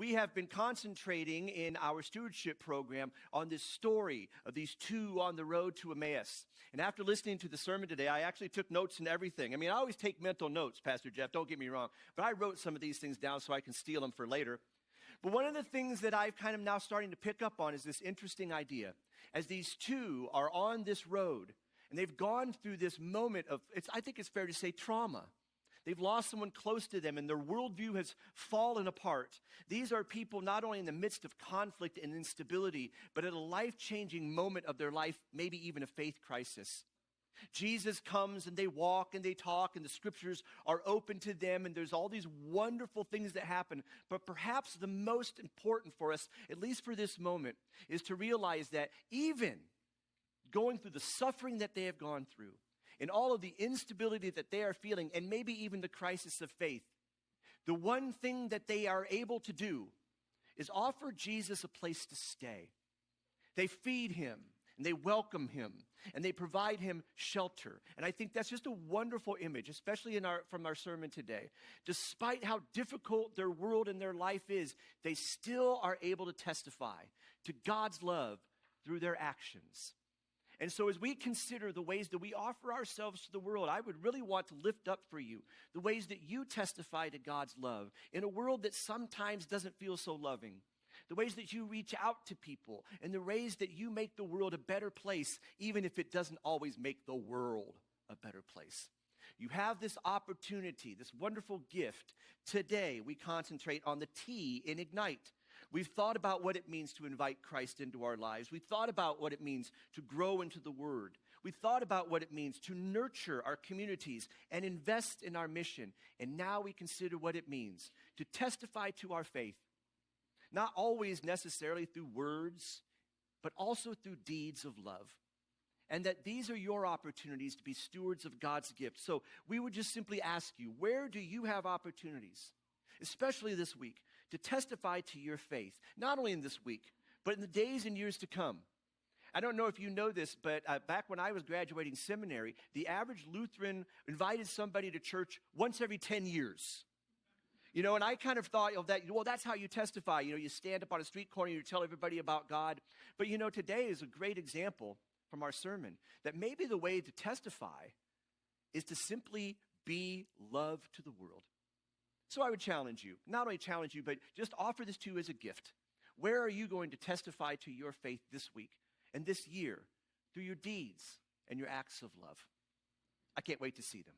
we have been concentrating in our stewardship program on this story of these two on the road to Emmaus. And after listening to the sermon today, I actually took notes and everything. I mean, I always take mental notes, Pastor Jeff, don't get me wrong. But I wrote some of these things down so I can steal them for later. But one of the things that I've kind of now starting to pick up on is this interesting idea. As these two are on this road, and they've gone through this moment of, I think it's fair to say, trauma. They've lost someone close to them and their worldview has fallen apart. These are people not only in the midst of conflict and instability, but at a life-changing moment of their life, maybe even a faith crisis. Jesus comes and they walk and they talk and the scriptures are open to them and there's all these wonderful things that happen. But perhaps the most important for us, at least for this moment, is to realize that even going through the suffering that they have gone through, and all of the instability that they are feeling, and maybe even the crisis of faith, the one thing that they are able to do is offer Jesus a place to stay. They feed him, and they welcome him, and they provide him shelter. And I think that's just a wonderful image, especially from our sermon today. Despite how difficult their world and their life is, they still are able to testify to God's love through their actions. And so as we consider the ways that we offer ourselves to the world, I would really want to lift up for you the ways that you testify to God's love in a world that sometimes doesn't feel so loving. The ways that you reach out to people and the ways that you make the world a better place, even if it doesn't always make the world a better place. You have this opportunity, this wonderful gift. Today, we concentrate on the T in Ignite. We've thought about what it means to invite Christ into our lives. We've thought about what it means to grow into the Word. We've thought about what it means to nurture our communities and invest in our mission. And now we consider what it means to testify to our faith, not always necessarily through words, but also through deeds of love. And that these are your opportunities to be stewards of God's gift. So we would just simply ask you, where do you have opportunities, especially this week, to testify to your faith, not only in this week, but in the days and years to come? I don't know if you know this, but back when I was graduating seminary, the average Lutheran invited somebody to church once every 10 years. You know, and I kind of thought of that, well, that's how you testify. You know, you stand up on a street corner, you tell everybody about God. But you know, today is a great example from our sermon that maybe the way to testify is to simply be love to the world. So I would challenge you, not only challenge you, but just offer this to you as a gift. Where are you going to testify to your faith this week and this year through your deeds and your acts of love? I can't wait to see them.